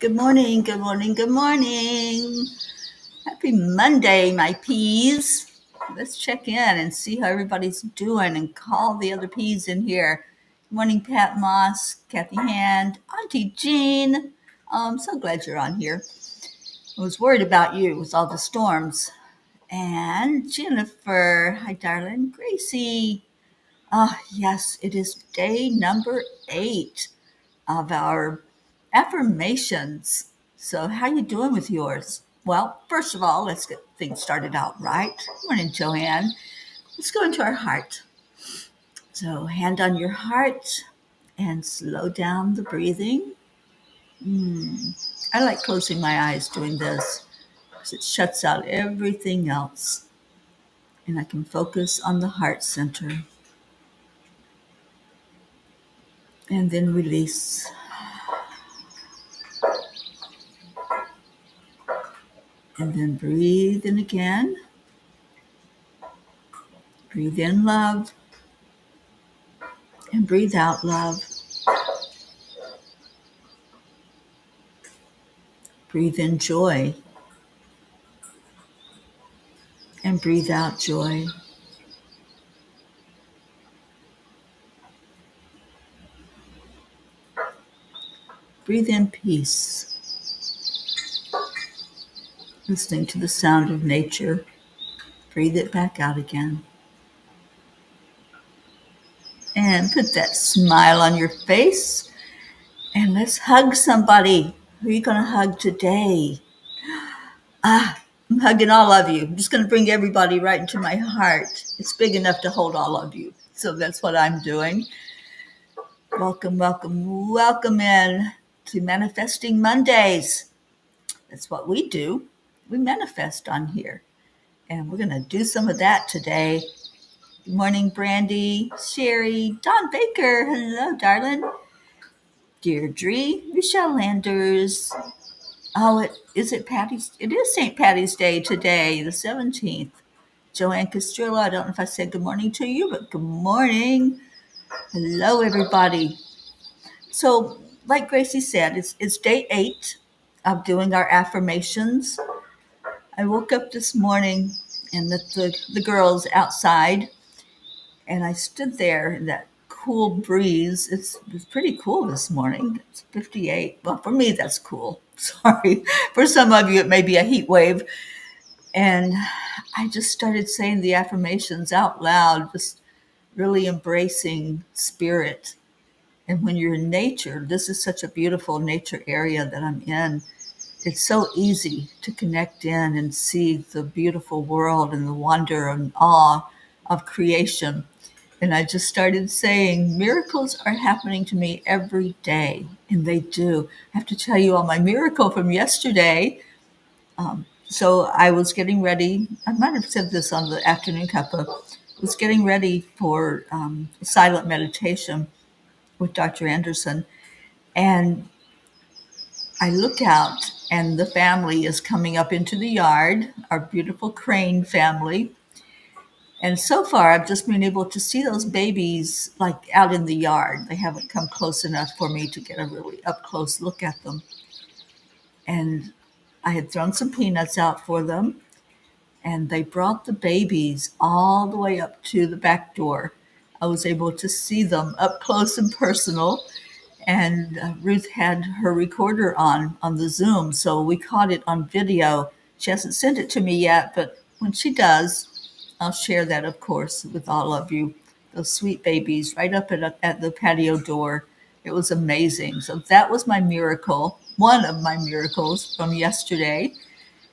Good morning, good morning, good morning. Happy Monday, my peas. Let's check in and see how everybody's doing and call the other peas in here. Good morning, Pat Moss, Kathy Hand, Auntie Jean. I'm so glad you're on here. I was worried about you with all the storms. And Jennifer, hi, darling. Gracie. Yes, it is day number 8 of our affirmations. So how you doing with yours? Well, first of all, let's get things started out right. Morning, Joanne. Let's go into our heart. So hand on your heart and slow down the breathing. I like closing my eyes doing this because it shuts out everything else. And I can focus on the heart center and then release. And then breathe in again. Breathe in love and breathe out love. Breathe in joy and breathe out joy. Breathe in peace, listening to the sound of nature. Breathe it back out again. And put that smile on your face. And let's hug somebody. Who are you going to hug today? I'm hugging all of you. I'm just going to bring everybody right into my heart. It's big enough to hold all of you. So that's what I'm doing. Welcome, welcome, welcome in to Manifesting Mondays. That's what we do. We manifest on here. And we're going to do some of that today. Good morning, Brandy, Sherry, Don Baker. Hello, darling. Deirdre, Michelle Landers. Oh, it Patty's? It is St. Patty's Day today, the 17th. Joanne Castrillo, I don't know if I said good morning to you, but good morning. Hello, everybody. So, like Gracie said, it's day 8 of doing our affirmations. I woke up this morning and let the girls outside, and I stood there in that cool breeze. It's pretty cool this morning. It's 58. Well, for me, that's cool. Sorry. For some of you, it may be a heat wave. And I just started saying the affirmations out loud, just really embracing spirit. And when you're in nature, this is such a beautiful nature area that I'm in. It's so easy to connect in and see the beautiful world and the wonder and awe of creation. And I just started saying, miracles are happening to me every day. And they do. I have to tell you all my miracle from yesterday. So I was getting ready. I might have said this on the afternoon cuppa. Was getting ready for silent meditation with Dr. Anderson. And I look out and the family is coming up into the yard, our beautiful crane family. And so far, I've just been able to see those babies like out in the yard. They haven't come close enough for me to get a really up close look at them. And I had thrown some peanuts out for them, and they brought the babies all the way up to the back door. I was able to see them up close and personal. And Ruth had her recorder on the Zoom, so we caught it on video. She hasn't sent it to me yet, but when she does, I'll share that, of course, with all of you. Those sweet babies right up at the patio door. It was amazing. So that was my miracle, one of my miracles from yesterday.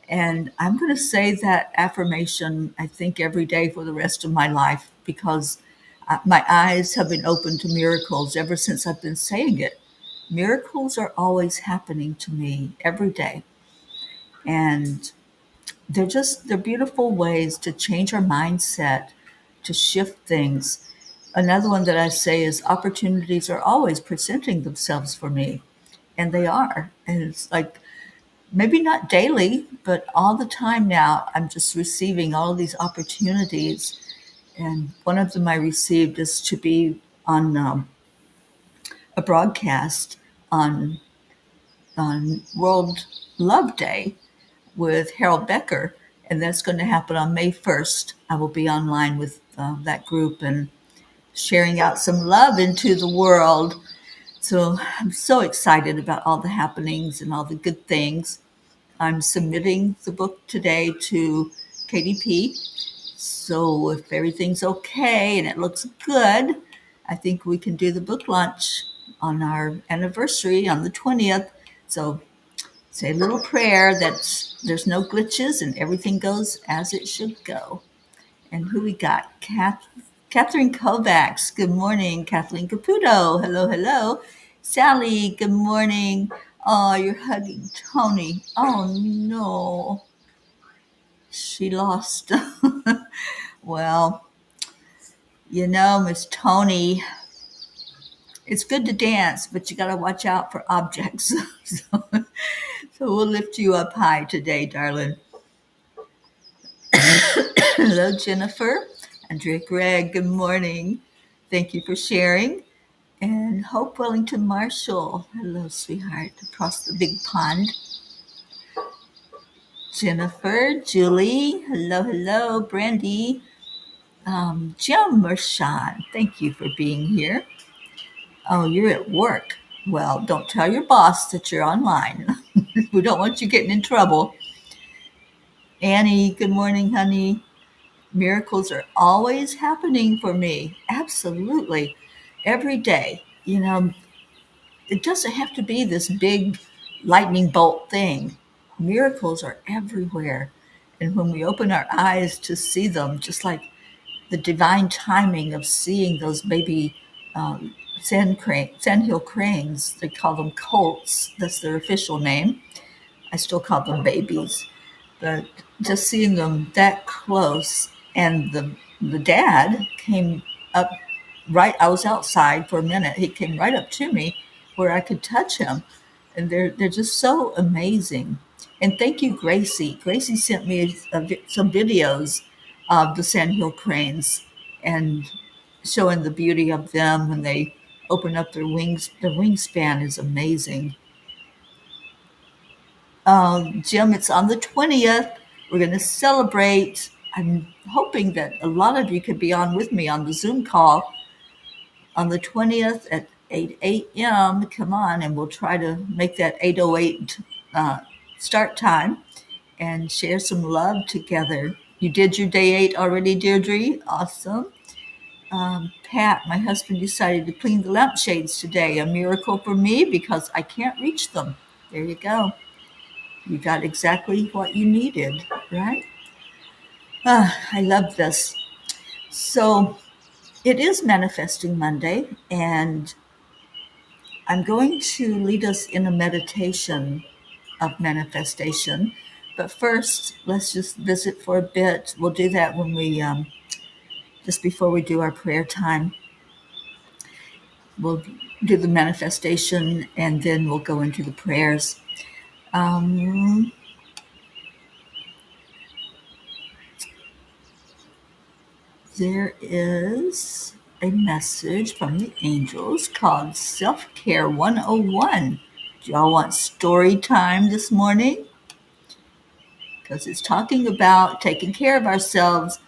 And I'm going to say that affirmation, I think, every day for the rest of my life because my eyes have been open to miracles ever since I've been saying it. Miracles are always happening to me every day. And they're beautiful ways to change our mindset, to shift things. Another one that I say is opportunities are always presenting themselves for me. And they are. And it's like maybe not daily, but all the time now, I'm just receiving all of these opportunities. And one of them I received is to be on a broadcast on on World Love Day with Harold Becker, and that's going to happen on May 1st. I will be online with that group and sharing out some love into the world. So I'm so excited about all the happenings and all the good things. I'm submitting the book today to KDP. So if everything's okay and it looks good, I think we can do the book launch on our anniversary on the 20th. So say a little prayer that there's no glitches and everything goes as it should go. And who we got? Catherine Kovacs. Good morning. Kathleen Caputo. Hello, hello. Sally, good morning. Oh, you're hugging Tony. Oh, no. She lost. Well, Miss Tony, it's good to dance, but you got to watch out for objects. so we'll lift you up high today, darling. Hello, Jennifer. Andrea Gregg, good morning. Thank you for sharing. And Hope Wellington Marshall. Hello, sweetheart, across the big pond. Jennifer, Julie, hello, hello. Brandy, Jim Mershon, thank you for being here. Oh, you're at work. Well, don't tell your boss that you're online. We don't want you getting in trouble. Annie, good morning, honey. Miracles are always happening for me. Absolutely. Every day. It doesn't have to be this big lightning bolt thing. Miracles are everywhere. And when we open our eyes to see them, just like the divine timing of seeing those baby sandhill cranes, they call them colts. That's their official name. I still call them babies. But just seeing them that close, and the dad came up right. I was outside for a minute. He came right up to me where I could touch him, and they're just so amazing. And thank you, Gracie. Gracie sent me some videos of the sandhill cranes and showing the beauty of them when they open up their wings. The wingspan is amazing. Jim, it's on the 20th. We're going to celebrate. I'm hoping that a lot of you could be on with me on the Zoom call on the 20th at 8 a.m. Come on, and we'll try to make that 8:08 start time and share some love together. You did your day 8 already, Deirdre? Awesome. Pat, my husband decided to clean the lampshades today. A miracle for me because I can't reach them. There you go. You got exactly what you needed, right? I love this. So it is Manifesting Monday, and I'm going to lead us in a meditation of manifestation. But first, let's just visit for a bit. We'll do that when we, just before we do our prayer time. We'll do the manifestation, and then we'll go into the prayers. There is a message from the angels called Self-Care 101. Do y'all want story time this morning? Because it's talking about taking care of ourselves.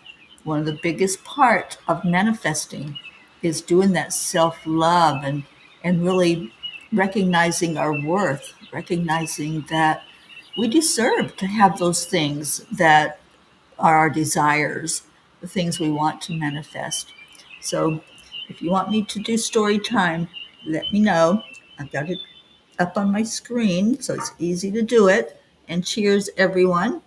One of the biggest part of manifesting is doing that self-love and really recognizing our worth, recognizing that we deserve to have those things that are our desires, the things we want to manifest. So if you want me to do story time, let me know. I've got it up on my screen, so it's easy to do it. And cheers, everyone.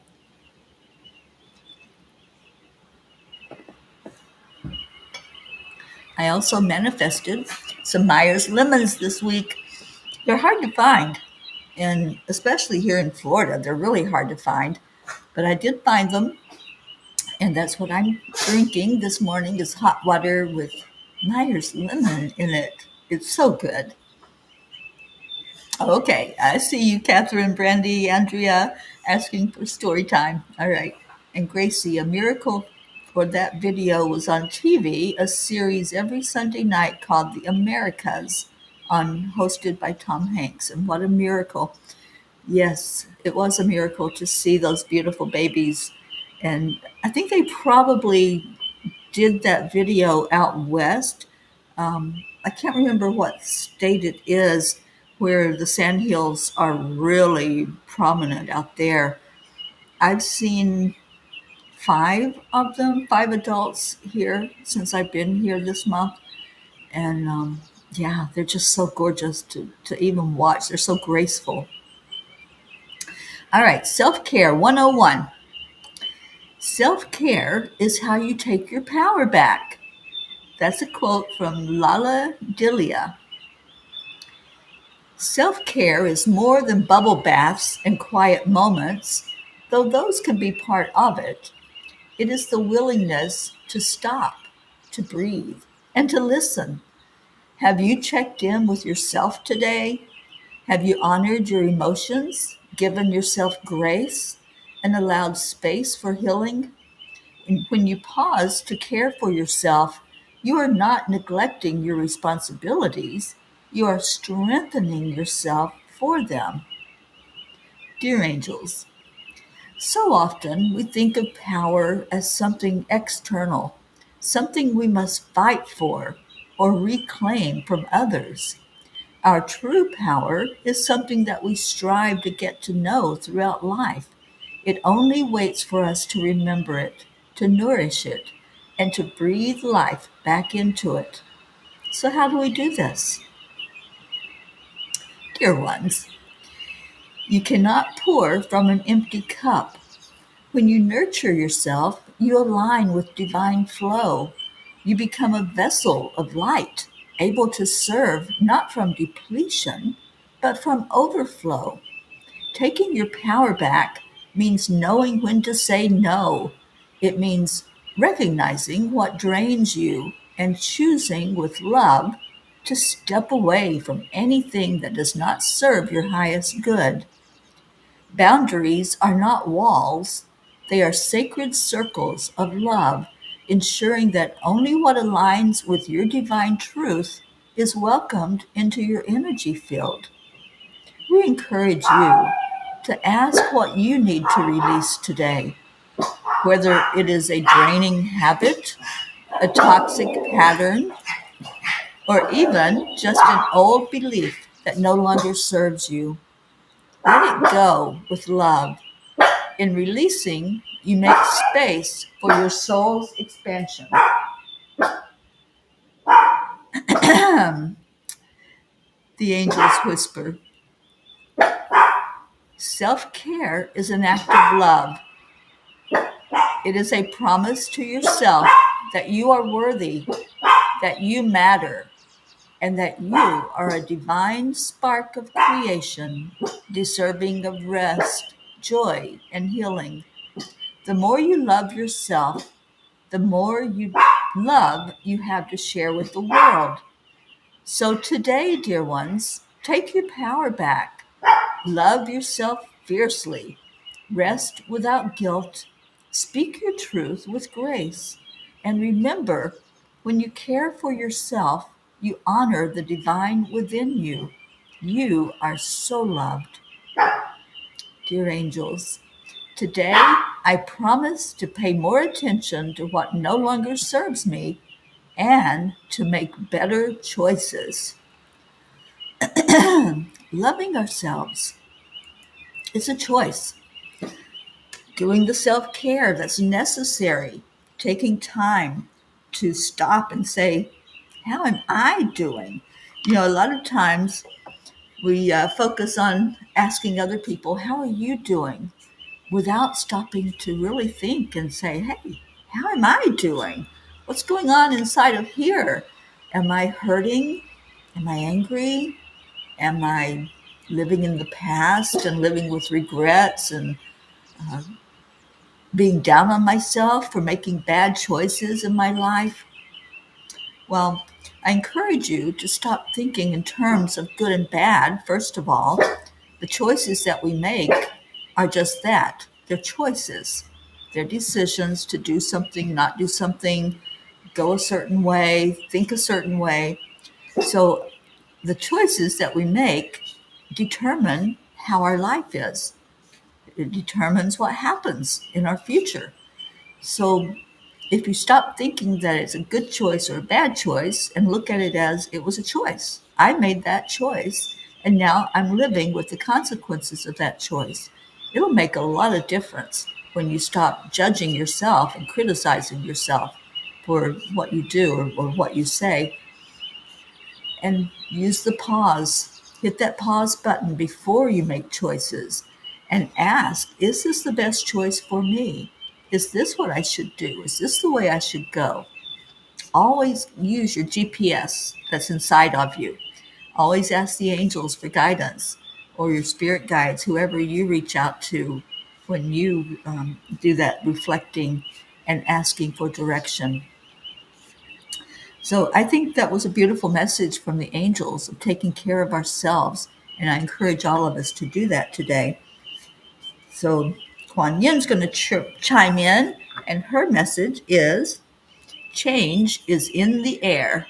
I also manifested some Myers lemons this week. They're hard to find, and especially here in Florida, they're really hard to find. But I did find them, and that's what I'm drinking this morning is hot water with Myers lemon in it. It's so good. Okay, I see you, Catherine, Brandy, Andrea, asking for story time. All right. And Gracie, a miracle for that video was on TV, a series every Sunday night called The Americas, hosted by Tom Hanks. And what a miracle. Yes, it was a miracle to see those beautiful babies. And I think they probably did that video out west. I can't remember what state it is where the sandhills are really prominent out there. I've seen five of them, five adults here since I've been here this month. And yeah, they're just so gorgeous to even watch. They're so graceful. All right, self care 101. Self care is how you take your power back. That's a quote from Lala Dilia. Self care is more than bubble baths and quiet moments, though those can be part of it. It is the willingness to stop, to breathe, and to listen. Have you checked in with yourself today? Have you honored your emotions, given yourself grace, and allowed space for healing? And when you pause to care for yourself, you are not neglecting your responsibilities, you are strengthening yourself for them. Dear angels, so often we think of power as something external, something we must fight for or reclaim from others. Our true power is something that we strive to get to know throughout life. It only waits for us to remember it, to nourish it, and to breathe life back into it. So, how do we do this? Dear ones, you cannot pour from an empty cup. When you nurture yourself, you align with divine flow. You become a vessel of light, able to serve not from depletion, but from overflow. Taking your power back means knowing when to say no. It means recognizing what drains you and choosing with love to step away from anything that does not serve your highest good. Boundaries are not walls, they are sacred circles of love, ensuring that only what aligns with your divine truth is welcomed into your energy field. We encourage you to ask what you need to release today, whether it is a draining habit, a toxic pattern, or even just an old belief that no longer serves you. Let it go with love. In releasing, you make space for your soul's expansion. The angels whisper. Self care is an act of love. It is a promise to yourself that you are worthy, that you matter, and that you are a divine spark of creation, deserving of rest, joy, and healing. The more you love yourself, the more love you have to share with the world. So today, dear ones, take your power back. Love yourself fiercely. Rest without guilt. Speak your truth with grace. And remember, when you care for yourself, you honor the divine within you. You are so loved. Dear angels, today I promise to pay more attention to what no longer serves me and to make better choices. Loving ourselves is a choice. Doing the self care that's necessary, taking time to stop and say, how am I doing? A lot of times we focus on asking other people, how are you doing? Without stopping to really think and say, hey, how am I doing? What's going on inside of here? Am I hurting? Am I angry? Am I living in the past and living with regrets and uh, being down on myself for making bad choices in my life? Well, I encourage you to stop thinking in terms of good and bad, first of all. The choices that we make are just that. They're choices. They're decisions to do something, not do something, go a certain way, think a certain way. So the choices that we make determine how our life is. It determines what happens in our future. So if you stop thinking that it's a good choice or a bad choice and look at it as it was a choice, I made that choice and now I'm living with the consequences of that choice. It'll make a lot of difference when you stop judging yourself and criticizing yourself for what you do or what you say, and use the pause. Hit that pause button before you make choices and ask, is this the best choice for me? Is this what I should do? Is this the way I should go? Always use your GPS that's inside of you. Always ask the angels for guidance or your spirit guides, whoever you reach out to when you do that reflecting and asking for direction. So I think that was a beautiful message from the angels of taking care of ourselves. And I encourage all of us to do that today. So Kuan Yin's going to chime in, and her message is change is in the air.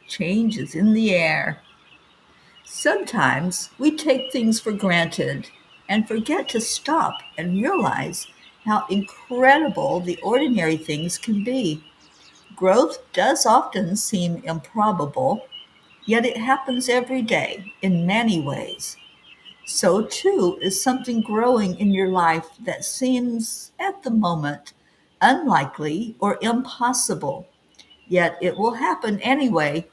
Change is in the air. Sometimes we take things for granted and forget to stop and realize how incredible the ordinary things can be. Growth does often seem improbable, yet it happens every day in many ways. So, too, is something growing in your life that seems, at the moment, unlikely or impossible, yet it will happen anyway.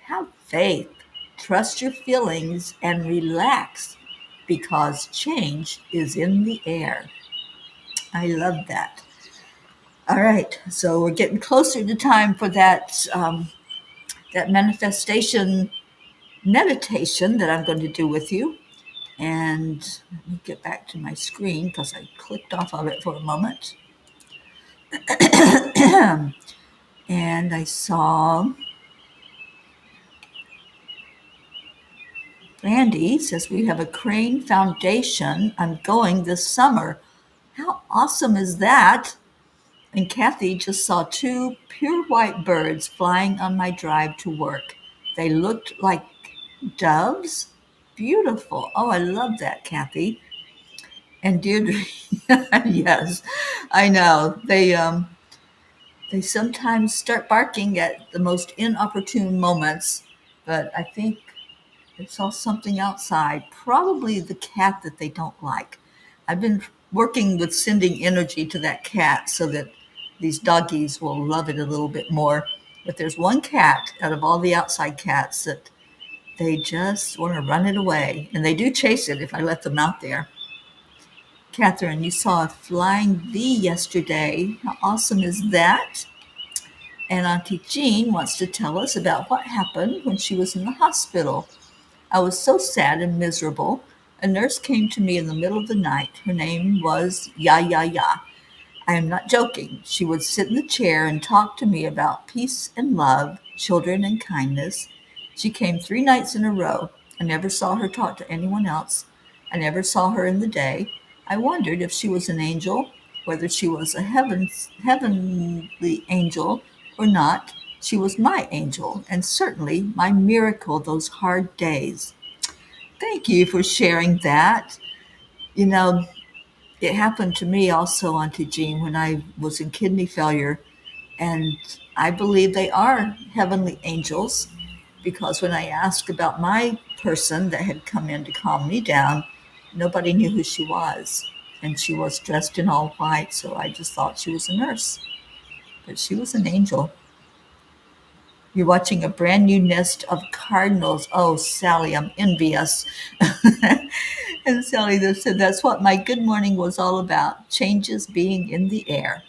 Have faith, trust your feelings, and relax because change is in the air. I love that. All right, so we're getting closer to time for that manifestation meditation that I'm going to do with you. And let me get back to my screen because I clicked off of it for a moment. And I saw Randy says we have a Crane Foundation. I'm going this summer. How awesome is that? And Kathy just saw two pure white birds flying on my drive to work. They looked like doves. Beautiful. Oh, I love that, Kathy. And Deirdre, yes, I know. They sometimes start barking at the most inopportune moments, but I think they saw something outside, probably the cat that they don't like. I've been working with sending energy to that cat so that these doggies will love it a little bit more. But there's one cat out of all the outside cats that they just want to run it away. And they do chase it if I let them out there. Catherine, you saw a flying bee yesterday. How awesome is that? And Auntie Jean wants to tell us about what happened when she was in the hospital. I was so sad and miserable. A nurse came to me in the middle of the night. Her name was Ya Ya Ya. I am not joking. She would sit in the chair and talk to me about peace and love, children and kindness. She came 3 nights in a row. I never saw her talk to anyone else. I never saw her in the day. I wondered if she was an angel, whether she was a heavenly angel or not. She was my angel and certainly my miracle those hard days. Thank you for sharing that. You know, it happened to me also, Auntie Jean, when I was in kidney failure. And I believe they are heavenly angels because when I asked about my person that had come in to calm me down, nobody knew who she was. And she was dressed in all white, so I just thought she was a nurse. But she was an angel. You're watching a brand new nest of cardinals. Oh, Sally, I'm envious. And Sally said, that's what my good morning was all about, changes being in the air.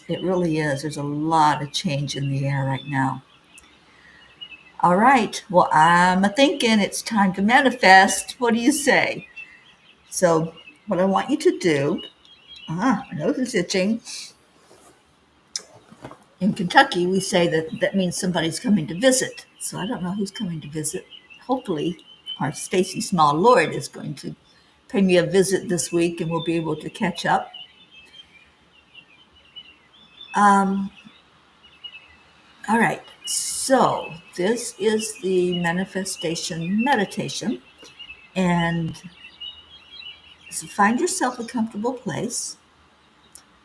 It really is. There's a lot of change in the air right now. All right. Well, I'm thinking it's time to manifest. What do you say? So what I want you to do, my nose is itching. In Kentucky, we say that means somebody's coming to visit. So I don't know who's coming to visit. Hopefully, our Stacy Small Lord is going to pay me a visit this week and we'll be able to catch up. All right. So this is the manifestation meditation. And So find yourself a comfortable place.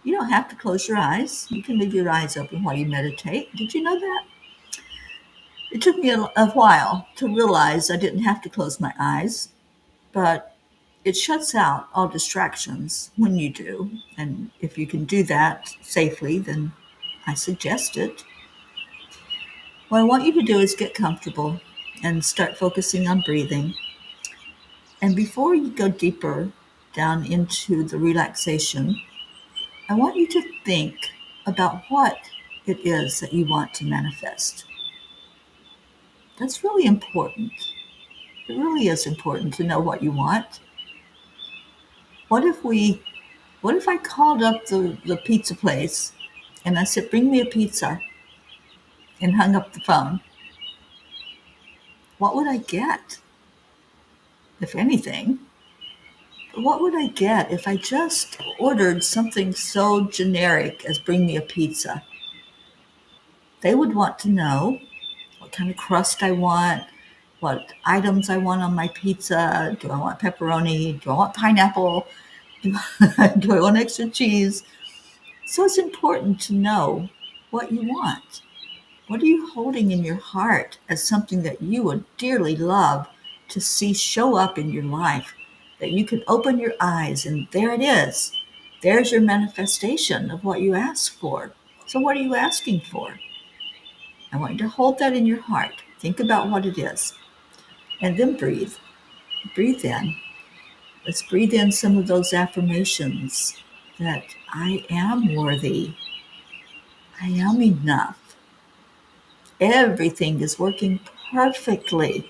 You don't have to close your eyes. You can leave your eyes open while you meditate. Did you know that? It took me a while to realize I didn't have to close my eyes, but it shuts out all distractions when you do. And if you can do that safely, then I suggest it. What I want you to do is get comfortable and start focusing on breathing. And before you go deeper down into the relaxation, I want you to think about what it is that you want to manifest. That's really important. It really is important to know what you want. What if I called up the pizza place and I said, bring me a pizza, and hung up the phone? What would I get, if anything? What would I get if I just ordered something so generic as bring me a pizza? They would want to know what kind of crust I want, what items I want on my pizza. Do I want pepperoni? Do I want pineapple? Do I want extra cheese? So it's important to know what you want. What are you holding in your heart as something that you would dearly love to see show up in your life? That you can open your eyes and there it is. There's your manifestation of what you asked for. So what are you asking for? I want you to hold that in your heart. Think about what it is. And then breathe. Breathe in. Let's breathe in some of those affirmations that I am worthy. I am enough. Everything is working perfectly.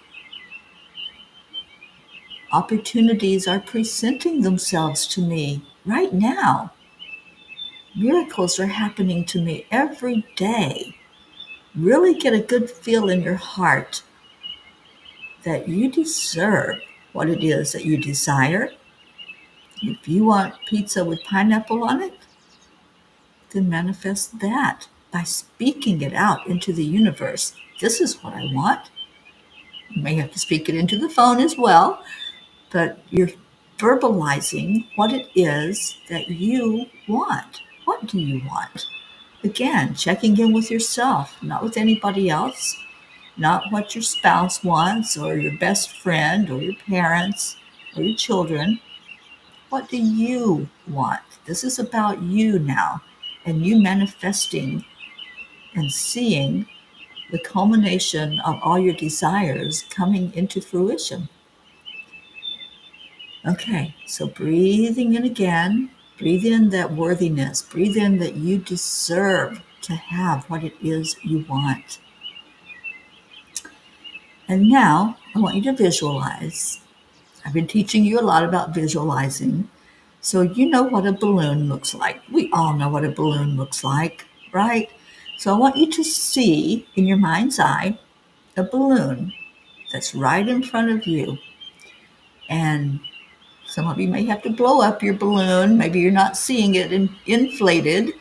Opportunities are presenting themselves to me right now. Miracles are happening to me every day. Really get a good feel in your heart that you deserve what it is that you desire. If you want pizza with pineapple on it, then manifest that by speaking it out into the universe. This is what I want. You may have to speak it into the phone as well, but you're verbalizing what it is that you want. What do you want? Again, checking in with yourself, not with anybody else, not what your spouse wants or your best friend or your parents or your children. What do you want? This is about you now, and you manifesting and seeing the culmination of all your desires coming into fruition. Okay, so breathing in again, breathe in that worthiness, breathe in that you deserve to have what it is you want. And now I want you to visualize. I've been teaching you a lot about visualizing. So you know what a balloon looks like. We all know what a balloon looks like, right? So I want you to see in your mind's eye a balloon that's right in front of you. And some of you may have to blow up your balloon. Maybe you're not seeing it inflated.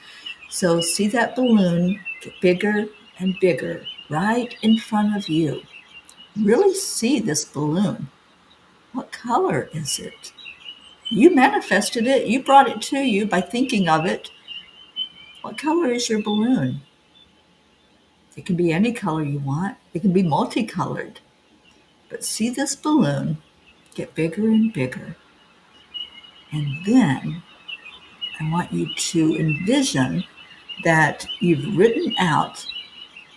So see that balloon get bigger and bigger right in front of you. Really see this balloon. What color is it? You manifested it. You brought it to you by thinking of it. What color is your balloon? It can be any color you want. It can be multicolored. But see this balloon get bigger and bigger. And then I want you to envision that you've written out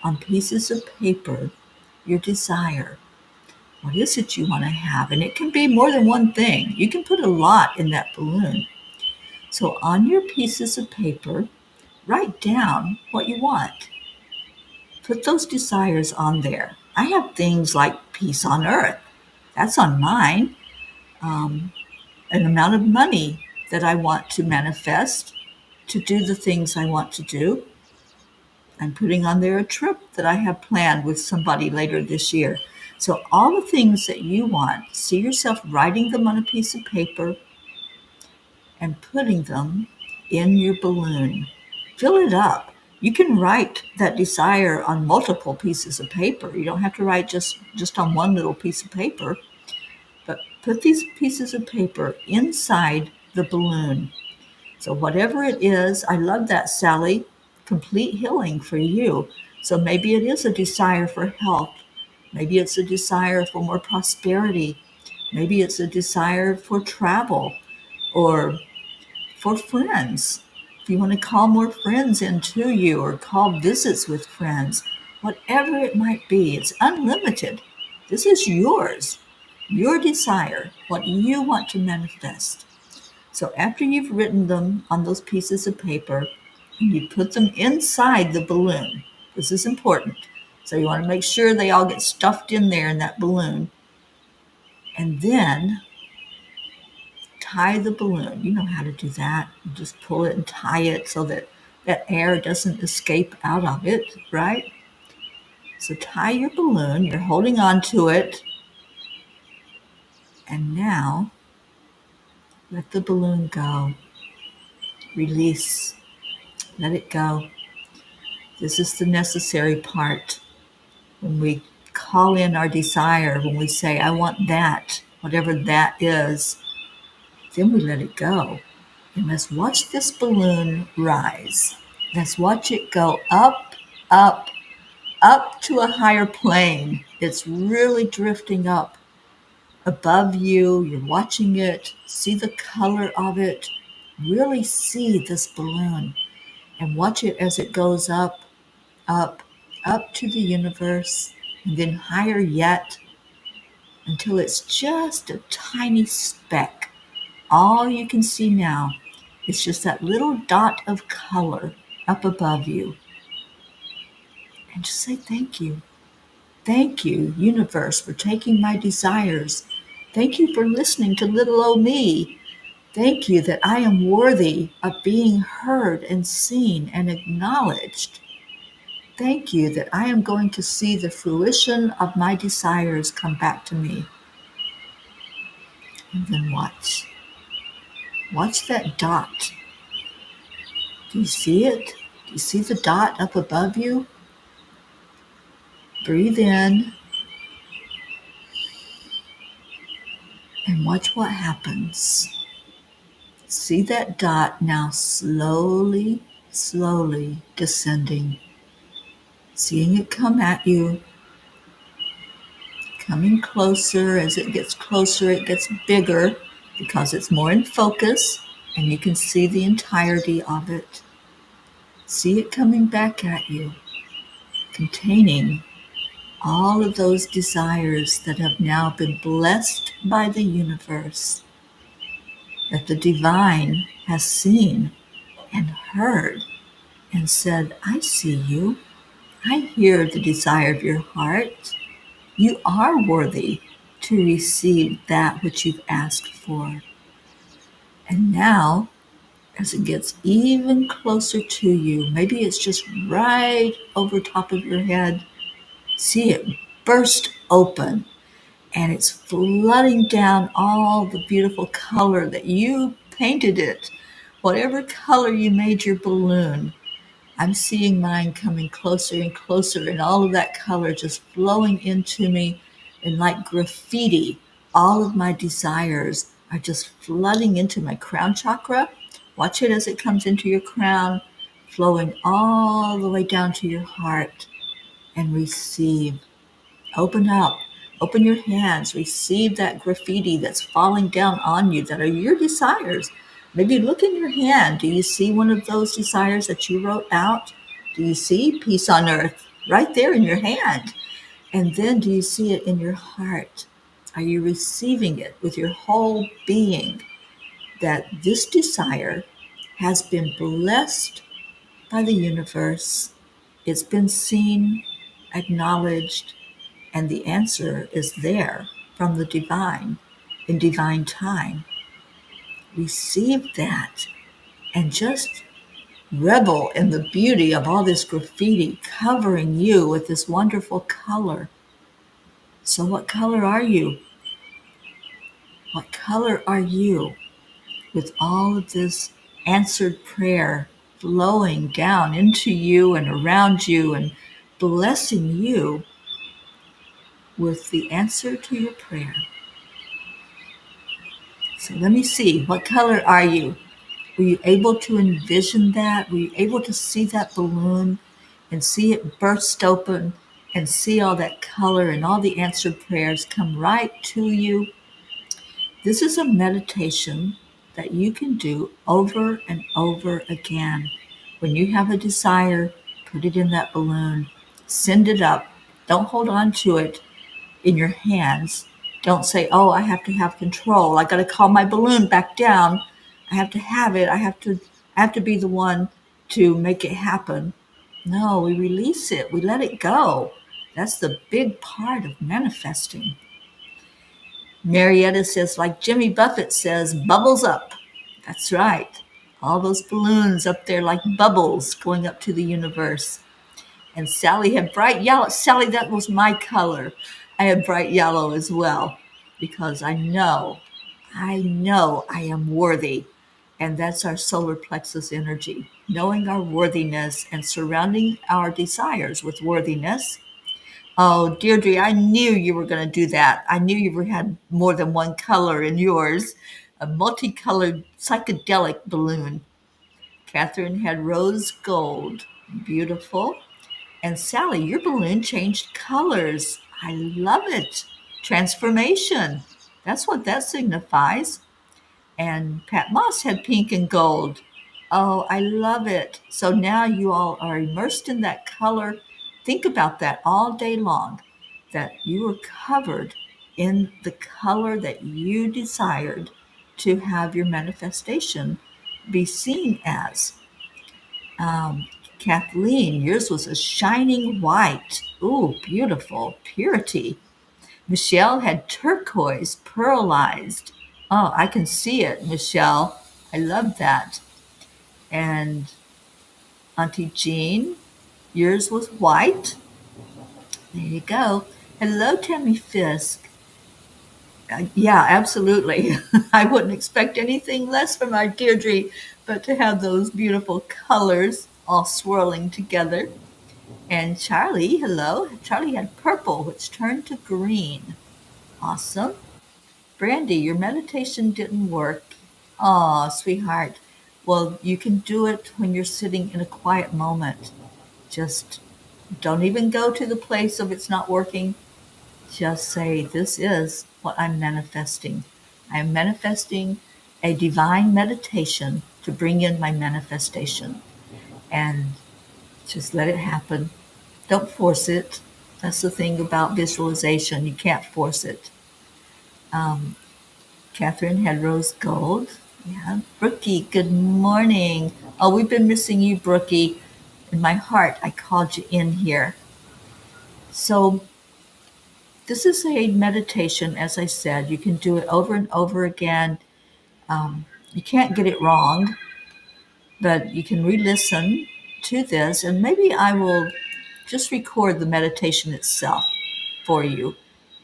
on pieces of paper your desire. What is it you want to have? And it can be more than one thing. You can put a lot in that balloon. So on your pieces of paper, write down what you want. Put those desires on there. I have things like peace on earth. That's on mine. An amount of money that I want to manifest to do the things I want to do. I'm putting on there a trip that I have planned with somebody later this year. So all the things that you want, see yourself writing them on a piece of paper and putting them in your balloon. Fill it up. You can write that desire on multiple pieces of paper. You don't have to write just on one little piece of paper, but put these pieces of paper inside the balloon. So whatever it is, I love that, Sally. Complete healing for you. So maybe it is a desire for health. Maybe it's a desire for more prosperity. Maybe it's a desire for travel or for friends. If you want to call more friends into you or call visits with friends, whatever it might be, it's unlimited. This is yours, your desire, what you want to manifest. So after you've written them on those pieces of paper, you put them inside the balloon. This is important. So you want to make sure they all get stuffed in there in that balloon. And then tie the balloon. You know how to do that. You just pull it and tie it so that that air doesn't escape out of it, right? So tie your balloon. You're holding on to it. And now let the balloon go. Release. Let it go. This is the necessary part. When we call in our desire, when we say, I want that, whatever that is, then we let it go. And let's watch this balloon rise. Let's watch it go up, up, up to a higher plane. It's really drifting up above you. You're watching it, see the color of it, really see this balloon and watch it as it goes up, up, up to the universe, and then higher yet until it's just a tiny speck. All you can see now is just that little dot of color up above you. And just say thank you. Thank you, universe, for taking my desires. Thank you for listening to little old me. Thank you that I am worthy of being heard and seen and acknowledged. Thank you that I am going to see the fruition of my desires come back to me. And then watch. Watch that dot. Do you see it? Do you see the dot up above you? Breathe in and watch what happens. See that dot now slowly, slowly descending. Seeing it come at you, coming closer. As it gets closer, it gets bigger because it's more in focus and you can see the entirety of it. See it coming back at you, containing all of those desires that have now been blessed by the universe, that the divine has seen and heard and said, I see you. I hear the desire of your heart. You are worthy to receive that which you've asked for. And now, as it gets even closer to you, maybe it's just right over top of your head, see it burst open and it's flooding down all the beautiful color that you painted it. Whatever color you made your balloon, I'm seeing mine coming closer and closer and all of that color just flowing into me. And like graffiti, all of my desires are just flooding into my crown chakra. Watch it as it comes into your crown, flowing all the way down to your heart. And receive. Open up. Open your hands. Receive that graffiti that's falling down on you that are your desires. Maybe look in your hand. Do you see one of those desires that you wrote out? Do you see peace on earth right there in your hand? And then do you see it in your heart? Are you receiving it with your whole being that this desire has been blessed by the universe? It's been seen, acknowledged, and the answer is there from the divine in divine time. Receive that and just revel in the beauty of all this graffiti covering you with this wonderful color. So what color are you? What color are you with all of this answered prayer flowing down into you and around you and blessing you with the answer to your prayer? So let me see. What color are you? Were you able to envision that? Were you able to see that balloon and see it burst open and see all that color and all the answered prayers come right to you? This is a meditation that you can do over and over again. When you have a desire, put it in that balloon, send it up. Don't hold on to it in your hands. Don't say, oh, I have to have control. I got to calm my balloon back down. I have to have it. I have to be the one to make it happen. No, we release it. We let it go. That's the big part of manifesting. Marietta says, like Jimmy Buffett says, bubbles up. That's right. All those balloons up there like bubbles going up to the universe. And Sally had bright yellow. Sally, that was my color. I had bright yellow as well because I know I am worthy. And that's our solar plexus energy. Knowing our worthiness and surrounding our desires with worthiness. Oh, Deirdre, I knew you were going to do that. I knew you had more than one color in yours. A multicolored psychedelic balloon. Catherine had rose gold. Beautiful. And Sally, your balloon changed colors. I love it. Transformation. That's what that signifies. And Pat Moss had pink and gold. Oh, I love it. So now you all are immersed in that color. Think about that all day long, that you were covered in the color that you desired to have your manifestation be seen as. Um, Kathleen, yours was a shining white. Ooh, beautiful. Purity. Michelle had turquoise, pearlized. Oh, I can see it, Michelle. I love that. And Auntie Jean, yours was white. There you go. Hello, Tammy Fisk. Yeah, absolutely. I wouldn't expect anything less from our Deirdre, but to have those beautiful colors all swirling together. And Charlie, hello. Charlie had purple, which turned to green. Awesome. Brandy, your meditation didn't work. Aw, sweetheart. Well, you can do it when you're sitting in a quiet moment. Just don't even go to the place of it's not working. Just say, this is what I'm manifesting. I'm manifesting a divine meditation to bring in my manifestation. And just let it happen. Don't force it. That's the thing about visualization. You can't force it. Um, Catherine had rose gold. Yeah. Brookie, good morning. Oh, we've been missing you, Brookie. In my heart, I called you in here. So this is a meditation, as I said. You can do it over and over again. You can't get it wrong, but you can re-listen to this, and maybe I will just record the meditation itself for you.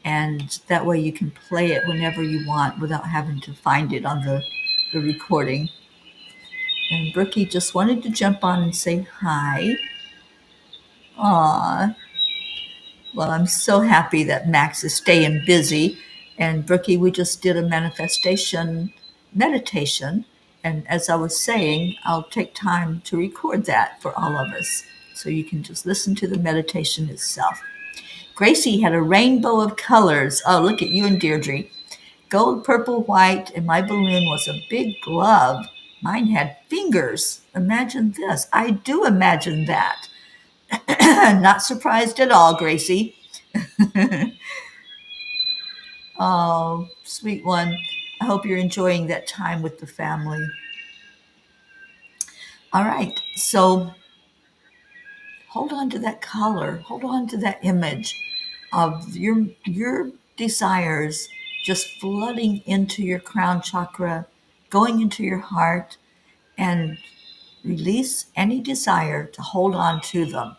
And that way you can play it whenever you want without having to find it on the recording. And Brookie just wanted to jump on and say hi. Aw. Well, I'm so happy that Max is staying busy. And Brookie, we just did a manifestation meditation. And as I was saying, I'll take time to record that for all of us. So you can just listen to the meditation itself. Gracie had a rainbow of colors. Oh, look at you and Deirdre. Gold, purple, white, and my balloon was a big glove. Mine had fingers. Imagine this. I do imagine that. Not surprised at all, Gracie. Oh, sweet one. I hope you're enjoying that time with the family. All right. So hold on to that color. Hold on to that image of your desires just flooding into your crown chakra, going into your heart, and release any desire to hold on to them.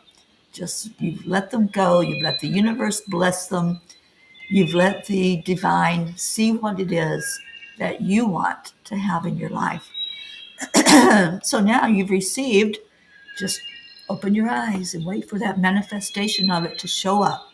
Just you've let them go. You've let the universe bless them. You've let the divine see what it is that you want to have in your life. So now you've received, just open your eyes and wait for that manifestation of it to show up.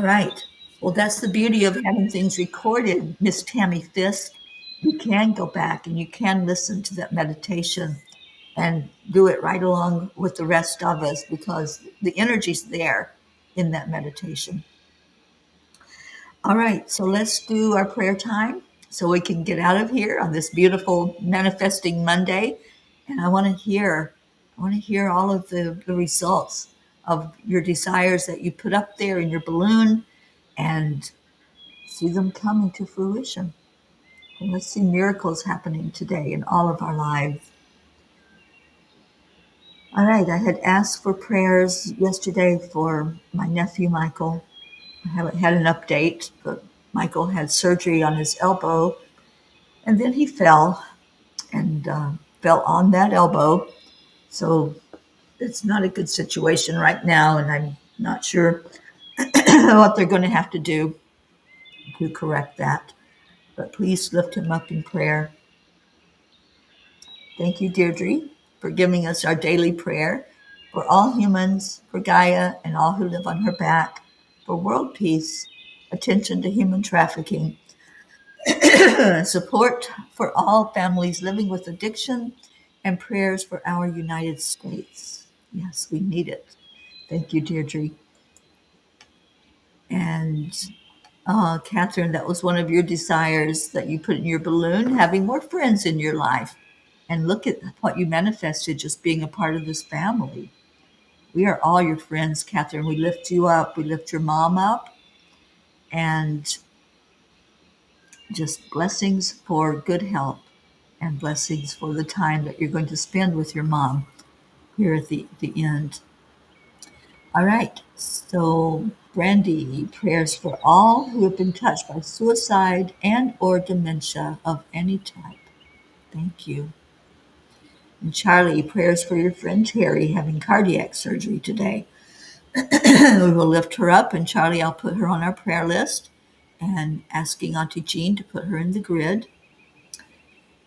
right. Well, that's the beauty of having things recorded, Miss Tammy Fisk. You can go back and you can listen to that meditation and do it right along with the rest of us because the energy's there in that meditation. All right, so let's do our prayer time so we can get out of here on this beautiful manifesting Monday. And I want to hear all of the results of your desires that you put up there in your balloon and see them come into fruition. And let's see miracles happening today in all of our lives. All right, I had asked for prayers yesterday for my nephew Michael. I haven't had an update, but Michael had surgery on his elbow and then he fell and fell on that elbow. So it's not a good situation right now, and I'm not sure what they're going to have to do to correct that. But please lift him up in prayer. Thank you, Deirdre, for giving us our daily prayer for all humans, for Gaia and all who live on her back, for world peace, attention to human trafficking, support for all families living with addiction, and prayers for our United States. Yes, we need it. Thank you, Deirdre. And Catherine, that was one of your desires that you put in your balloon, having more friends in your life. And look at what you manifested just being a part of this family. We are all your friends, Catherine. We lift you up. We lift your mom up. And just blessings for good health and blessings for the time that you're going to spend with your mom here at the end. All right. So, Brandy, prayers for all who have been touched by suicide and or dementia of any type. Thank you. And Charlie, prayers for your friend Teri having cardiac surgery today. We will lift her up, and Charlie, I'll put her on our prayer list and asking Auntie Jean to put her in the grid.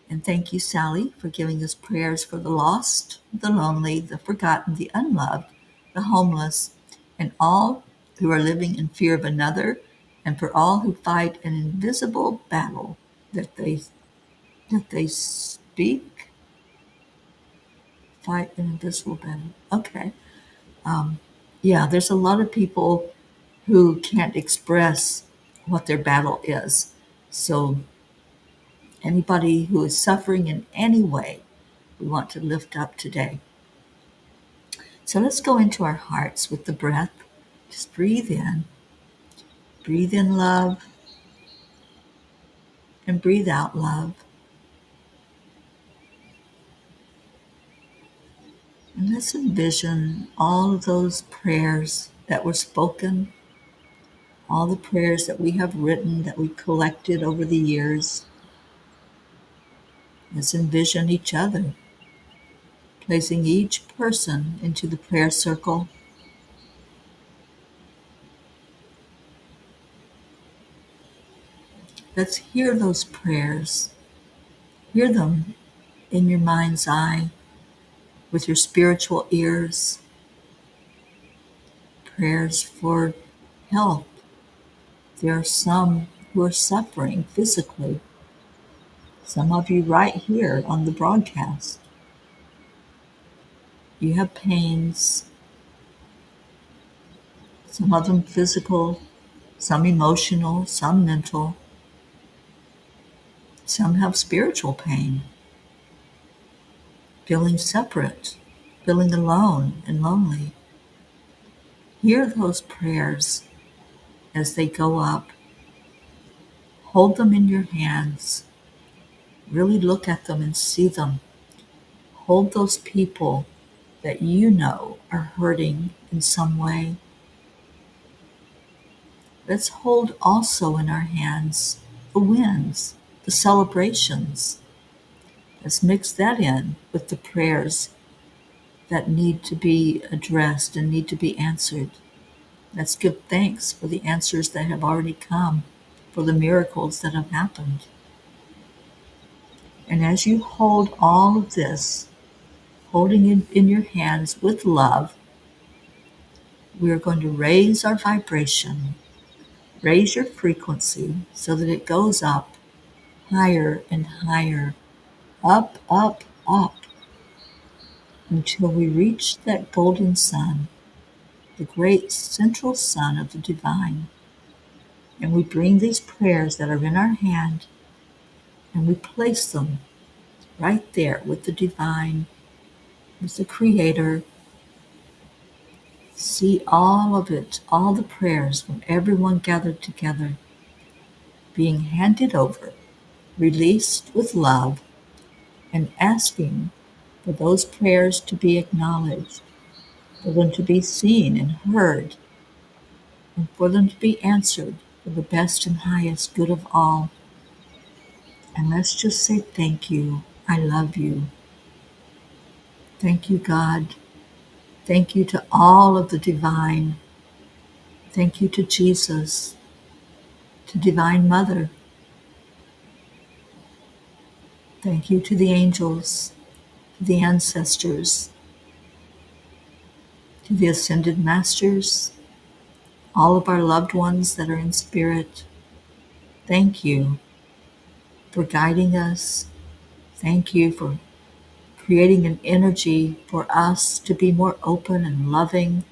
And thank you, Sally, for giving us prayers for the lost, the lonely, the forgotten, the unloved, the homeless, and all who are living in fear of another, and for all who fight an invisible battle that they speak. Fight an invisible battle. Okay. Yeah, there's a lot of people who can't express what their battle is. So anybody who is suffering in any way, we want to lift up today. So let's go into our hearts with the breath. Just breathe in. Breathe in love and breathe out love. And let's envision all of those prayers that were spoken, all the prayers that we have written, that we collected over the years. Let's envision each other, placing each person into the prayer circle. Let's hear those prayers. Hear them in your mind's eye, with your spiritual ears. Prayers for health. There are some who are suffering physically. Some of you right here on the broadcast. You have pains, some of them physical, some emotional, some mental. Some have spiritual pain, feeling separate, feeling alone and lonely. Hear those prayers as they go up. Hold them in your hands. Really look at them and see them. Hold those people that you know are hurting in some way. Let's hold also in our hands the wins, the celebrations. Let's mix that in with the prayers that need to be addressed and need to be answered. Let's give thanks for the answers that have already come, for the miracles that have happened. And as you hold all of this, holding it in your hands with love, we are going to raise our vibration Raise your frequency so that it goes up higher and higher, up, up, up, until we reach that golden sun, the great central sun of the divine. And we bring these prayers that are in our hand and we place them right there with the divine, with the creator. See all of it, all the prayers from everyone gathered together, being handed over, released with love, and asking for those prayers to be acknowledged, for them to be seen and heard, and for them to be answered for the best and highest good of all. And let's just say thank you. I love you. Thank you, God. Thank you to all of the divine. Thank you to Jesus, to Divine Mother. Thank you to the angels, to the ancestors, to the ascended masters, all of our loved ones that are in spirit. Thank you for guiding us. Thank you for creating an energy for us to be more open and loving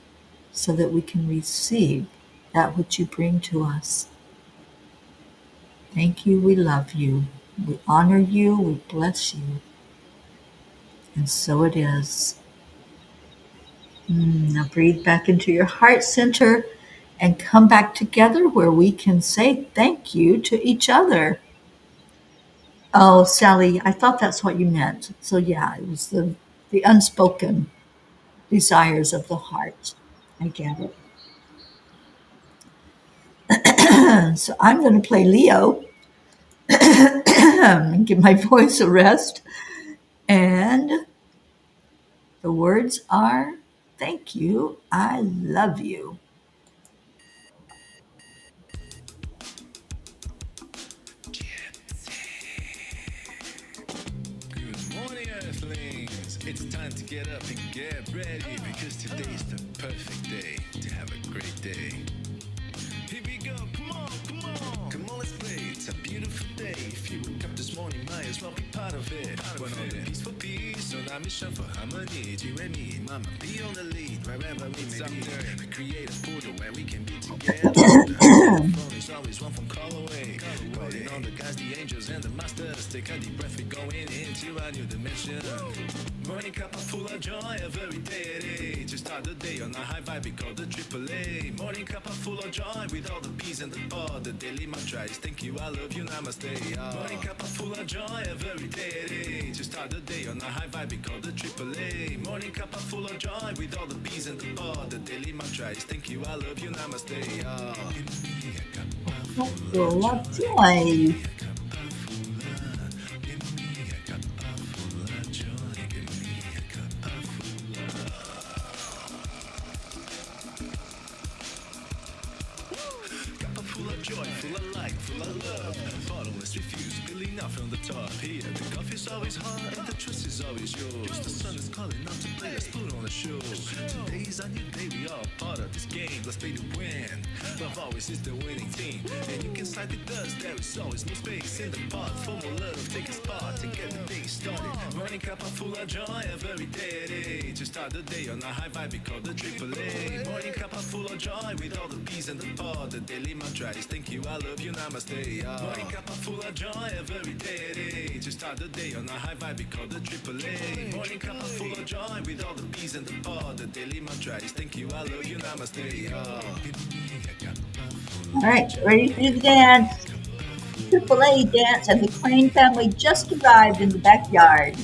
so that we can receive that which you bring to us. Thank you. We love you. We honor you. We bless you. And so it is. Now breathe back into your heart center and come back together where we can say thank you to each other. Oh, Sally, I thought that's what you meant. So yeah, it was the unspoken desires of the heart. I get it. So I'm going to play Leo and give my voice a rest. And the words are thank you, I love you. Good morning, Earthlings. It's time to get up and get ready because today's the perfect day to have a great day. Here we go, come on, come on. Come on, let's play. It's a beautiful day. If you woke up this morning, might as well be part of it. One on the peace for peace, on our mission for harmony. You and me, mama, be on the lead wherever we may be. We create a portal where we can be together. The phone is always one phone call away. Calling on the guys, the angels, and the masters. Take a deep breath, we're going into a new dimension. Morning cup of full of joy, a very day. To start the day on a high vibe, we call the AAA. Morning cup of full of joy, with all the P's and the pod. The daily mantra is thank you, I love you, namaste. Morning cup of full of joy, a very day. To start the day on a high vibe, we call the AAA. Morning cup of full of joy, with all the P's and the pod. The daily mantra is thank you, I love you, namaste. Full of joy. Full of joy, full of light, full of love. Bottomless refuse, spilling out from the top. Here, the coffee's always hot and the trust is always yours. The sun is calling out to play, let's put on a show. Today's a new day, we are part of this game. Let's play to win. Love always is the winning team. And you can side with us, there is always no space in the pot. For more love, take a spot to get the day started. Morning cup of full of joy, every day. To start the day on a high vibe, we call the AAA. Morning cup of full of joy, with all the P's and the pod. The daily mantra is thank you, I love you, namaste. Morning cup of full of joy, every day. To start the day on a high vibe, we call the AAA. Morning cup of full of joy, with all the P's and the pod. The daily mantra is thank you, I love you, namaste. All right, ready to do the dance. AAA dance, and the Crane family just arrived in the backyard.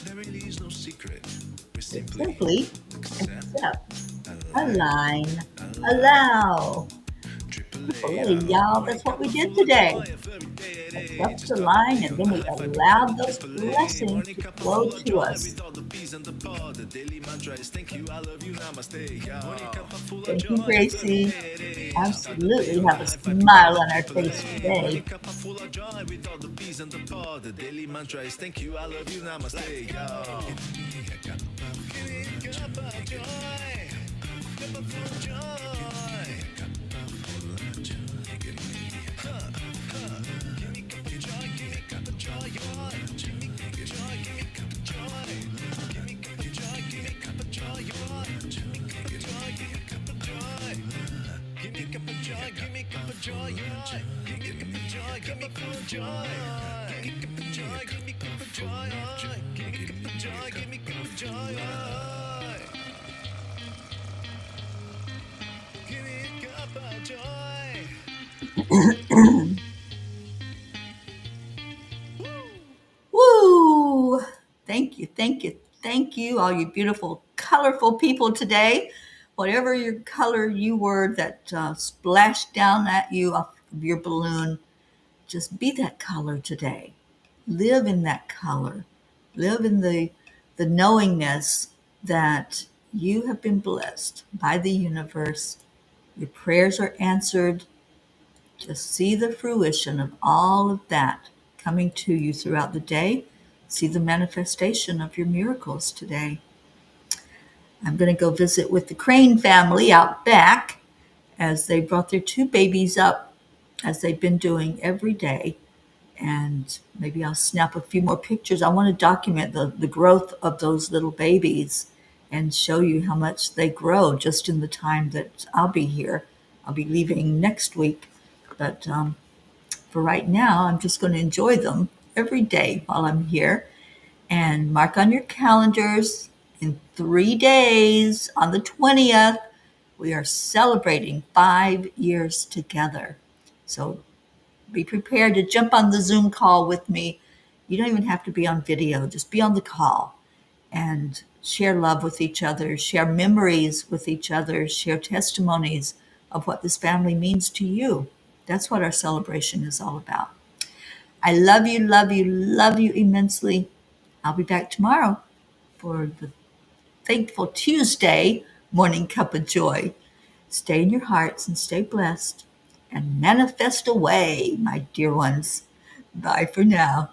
There really is no secret. We Simply accept, align, allow. AAA, y'all, that's what we did today. day. accept the Just talking to line, you and and then I we find the allow those beautiful lady. blessings Morning to cup of flow full of to joy us. with all the peas and the pod. The daily mantra is thank you, I love you, namaste. Yeah. Morning cup of full of Thank you, joy, perfect Gracie. day it is. Start the day Absolutely on a have a high five, pick up smile the on our triple face A. Morning today. cup of full of joy with all the peas and the pod. The daily mantra is thank you, I love you, namaste. Yeah. Give me a cup of joy, cup of full of joy. Give me a cup of joy, give me a cup of joy, joy. Give me a cup of joy, give me a cup of joy. Give me a cup of joy, give me a cup of joy, joy. Give me a cup of joy, give me a cup of joy. Give me a cup of joy, give me a cup of joy, joy. Give me a cup of joy, give me full of joy. Give me a cup of joy, give me a cup of joy, joy. Give me a cup of joy, give me a cup of joy, joy. Give me a cup of joy. Woo! Thank you, thank you, thank you, all you beautiful, colorful people today. Whatever your color you were that splashed down at you off of your balloon, just be that color today. Live in that color. Live in the knowingness that you have been blessed by the universe. Your prayers are answered. Just see the fruition of all of that coming to you throughout the day. See the manifestation of your miracles today. I'm going to go visit with the Crane family out back as they brought their two babies up, as they've been doing every day. And maybe I'll snap a few more pictures. I want to document the growth of those little babies and show you how much they grow just in the time that I'll be here. I'll be leaving next week. But for right now, I'm just going to enjoy them every day while I'm here. And mark on your calendars, in 3 days, on the 20th, we are celebrating 5 years together. So be prepared to jump on the Zoom call with me. You don't even have to be on video, just be on the call and share love with each other, share memories with each other, share testimonies of what this family means to you. That's what our celebration is all about. I love you, love you, love you immensely. I'll be back tomorrow for the Thankful Tuesday Morning Cup of Joy. Stay in your hearts and stay blessed and manifest away, my dear ones. Bye for now.